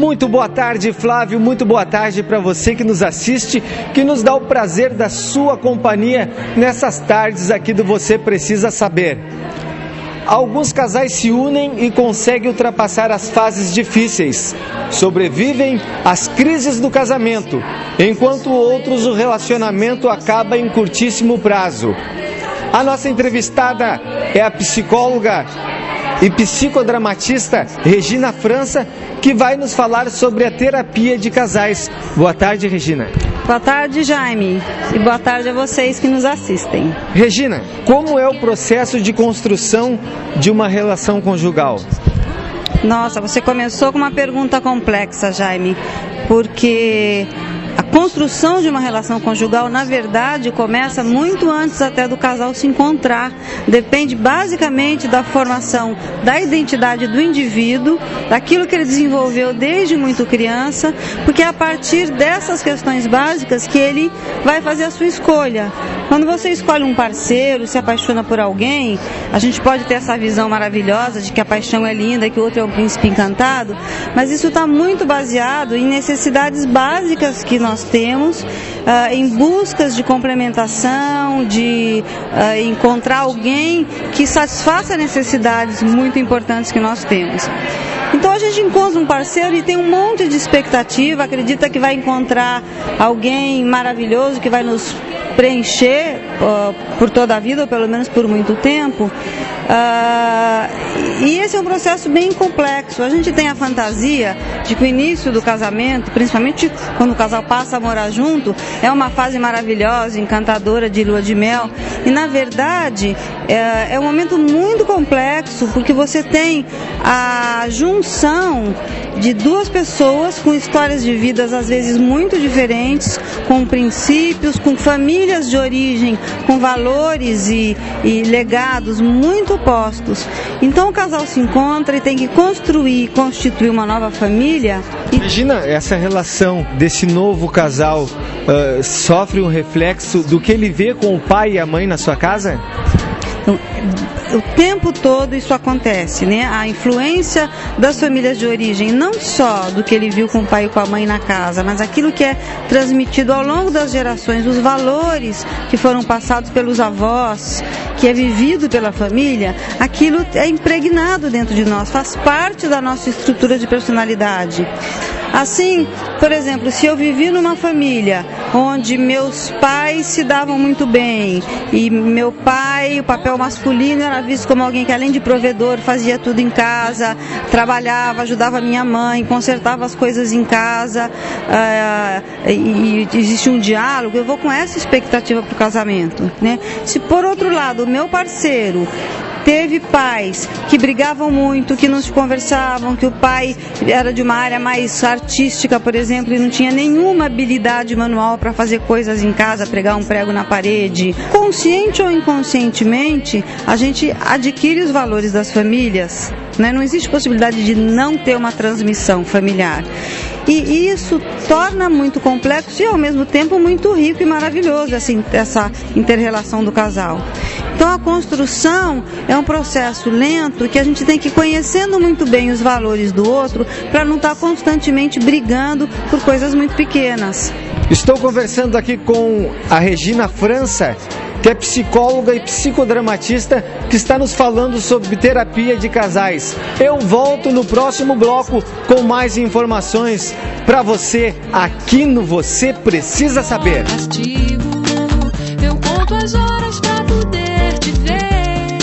Muito boa tarde, Flávio, muito boa tarde para você que nos assiste, que nos dá o prazer da sua companhia nessas tardes aqui do Você Precisa Saber. Alguns casais se unem e conseguem ultrapassar as fases difíceis, sobrevivem às crises do casamento, enquanto outros o relacionamento acaba em curtíssimo prazo. A nossa entrevistada é a psicóloga e psicodramatista Regina França, que vai nos falar sobre a terapia de casais. Boa tarde, Regina. Boa tarde, Jaime, e boa tarde a vocês que nos assistem. Regina, como é o processo de construção de uma relação conjugal? Nossa, você começou com uma pergunta complexa, Jaime, porque a construção de uma relação conjugal, na verdade, começa muito antes até do casal se encontrar. Depende basicamente da formação da identidade do indivíduo, daquilo que ele desenvolveu desde muito criança, porque é a partir dessas questões básicas que ele vai fazer a sua escolha. Quando você escolhe um parceiro, se apaixona por alguém, a gente pode ter essa visão maravilhosa de que a paixão é linda, que o outro é um príncipe encantado, mas isso está muito baseado em necessidades básicas que nós temos, em buscas de complementação, de encontrar alguém que satisfaça necessidades muito importantes que nós temos. Então a gente encontra um parceiro e tem um monte de expectativa, acredita que vai encontrar alguém maravilhoso que vai nos preencher por toda a vida, ou pelo menos por muito tempo. E esse é um processo bem complexo. A gente tem a fantasia de que o início do casamento, principalmente quando o casal passa a morar junto, é uma fase maravilhosa, encantadora de lua de mel. E na verdade é um momento muito complexo, porque você tem a junção de duas pessoas com histórias de vidas às vezes muito diferentes, com princípios, com famílias de origem, com valores e legados muito opostos. Então o casal se encontra e tem que construir, constituir uma nova família. Imagina, essa relação desse novo casal sofre um reflexo do que ele vê com o pai e a mãe na sua casa? Então, o tempo todo isso acontece, né? A influência das famílias de origem, não só do que ele viu com o pai e com a mãe na casa, mas aquilo que é transmitido ao longo das gerações, os valores que foram passados pelos avós, que é vivido pela família, aquilo é impregnado dentro de nós, faz parte da nossa estrutura de personalidade. Assim, por exemplo, se eu vivi numa família onde meus pais se davam muito bem e meu pai, o papel masculino era visto como alguém que além de provedor fazia tudo em casa, trabalhava, ajudava minha mãe, consertava as coisas em casa, e existe um diálogo, eu vou com essa expectativa para o casamento, né? Se por outro lado o meu parceiro teve pais que brigavam muito, que não se conversavam, que o pai era de uma área mais artística, por exemplo, e não tinha nenhuma habilidade manual para fazer coisas em casa, pregar um prego na parede. Consciente ou inconscientemente, a gente adquire os valores das famílias, né? Não existe possibilidade de não ter uma transmissão familiar. E isso torna muito complexo e ao mesmo tempo muito rico e maravilhoso essa inter-relação do casal. Então a construção é um processo lento que a gente tem que ir conhecendo muito bem os valores do outro para não estar constantemente brigando por coisas muito pequenas. Estou conversando aqui com a Regina França, que é psicóloga e psicodramatista, que está nos falando sobre terapia de casais. Eu volto no próximo bloco com mais informações para você aqui no Você Precisa Saber. Eu conto as horas pra poder te ver,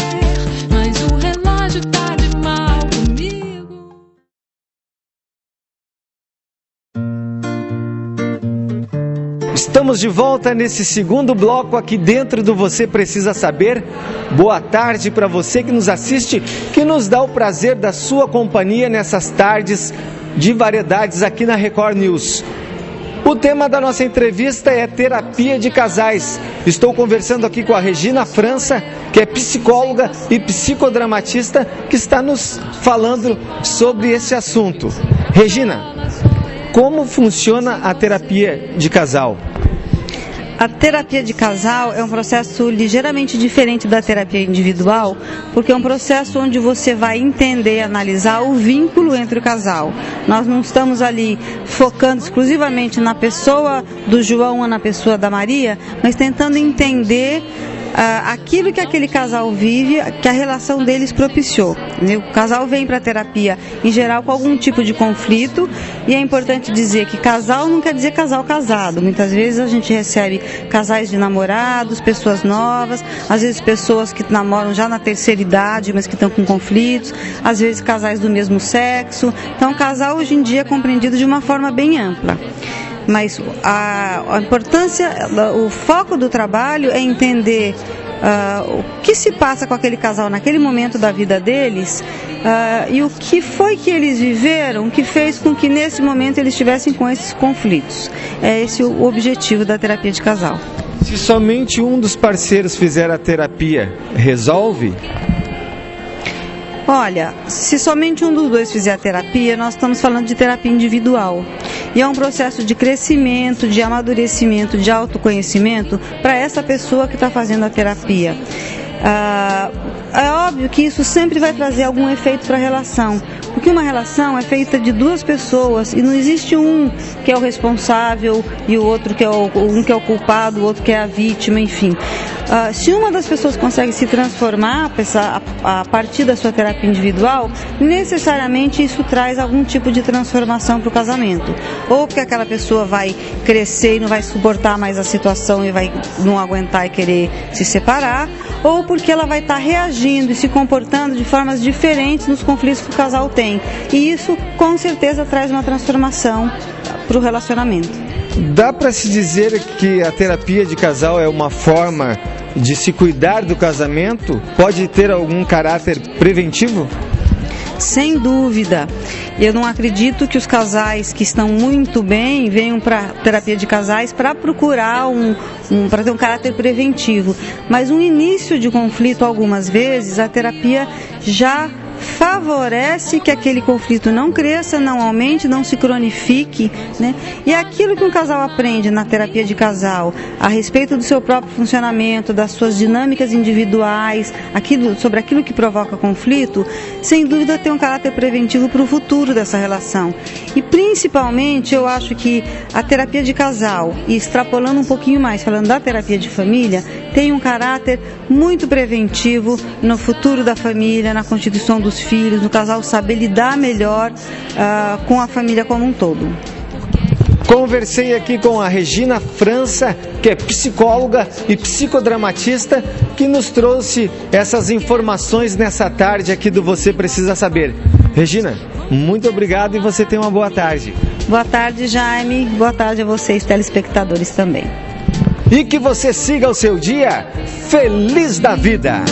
mas o relógio tá de mal comigo. Estamos de volta nesse segundo bloco aqui dentro do Você Precisa Saber. Boa tarde para você que nos assiste, que nos dá o prazer da sua companhia nessas tardes de variedades aqui na Record News. O tema da nossa entrevista é terapia de casais. Estou conversando aqui com a Regina França, que é psicóloga e psicodramatista, que está nos falando sobre esse assunto. Regina, como funciona a terapia de casal? A terapia de casal é um processo ligeiramente diferente da terapia individual, porque é um processo onde você vai entender e analisar o vínculo entre o casal. Nós não estamos ali focando exclusivamente na pessoa do João ou na pessoa da Maria, mas tentando entender aquilo que aquele casal vive, que a relação deles propiciou. O casal vem para a terapia, em geral, com algum tipo de conflito, e é importante dizer que casal não quer dizer casal casado. Muitas vezes a gente recebe casais de namorados, pessoas novas, às vezes pessoas que namoram já na terceira idade, mas que estão com conflitos, às vezes casais do mesmo sexo. Então, casal hoje em dia é compreendido de uma forma bem ampla. Mas a importância, o foco do trabalho é entender o que se passa com aquele casal naquele momento da vida deles e o que foi que eles viveram que fez com que nesse momento eles estivessem com esses conflitos. É esse o objetivo da terapia de casal. Se somente um dos parceiros fizer a terapia, resolve? Olha, se somente um dos dois fizer a terapia, nós estamos falando de terapia individual. E é um processo de crescimento, de amadurecimento, de autoconhecimento para essa pessoa que está fazendo a terapia. É óbvio que isso sempre vai trazer algum efeito para a relação, porque uma relação é feita de duas pessoas e não existe um que é o responsável e o outro que é um que é o culpado, o outro que é a vítima, enfim. Se uma das pessoas consegue se transformar a partir da sua terapia individual, necessariamente isso traz algum tipo de transformação para o casamento. Ou porque aquela pessoa vai crescer e não vai suportar mais a situação e vai não aguentar e querer se separar, ou porque ela vai estar reagindo e se comportando de formas diferentes nos conflitos que o casal tem. E isso, com certeza, traz uma transformação para o relacionamento. Dá para se dizer que a terapia de casal é uma forma de se cuidar do casamento? Pode ter algum caráter preventivo? Sem dúvida. Eu não acredito que os casais que estão muito bem venham para terapia de casais para procurar para ter um caráter preventivo. Mas no início de conflito, algumas vezes, a terapia já favorece que aquele conflito não cresça, não aumente, não se cronifique, né? E aquilo que um casal aprende na terapia de casal a respeito do seu próprio funcionamento, das suas dinâmicas individuais, sobre aquilo que provoca conflito, sem dúvida tem um caráter preventivo para o futuro dessa relação. E principalmente eu acho que a terapia de casal, e extrapolando um pouquinho mais, falando da terapia de família, tem um caráter muito preventivo no futuro da família, na constituição dos filhos, no casal saber lidar melhor com a família como um todo. Conversei aqui com a Regina França, que é psicóloga e psicodramatista, que nos trouxe essas informações nessa tarde aqui do Você Precisa Saber. Regina, muito obrigado e você tenha uma boa tarde. Boa tarde, Jaime. Boa tarde a vocês, telespectadores também. E que você siga o seu dia feliz da vida.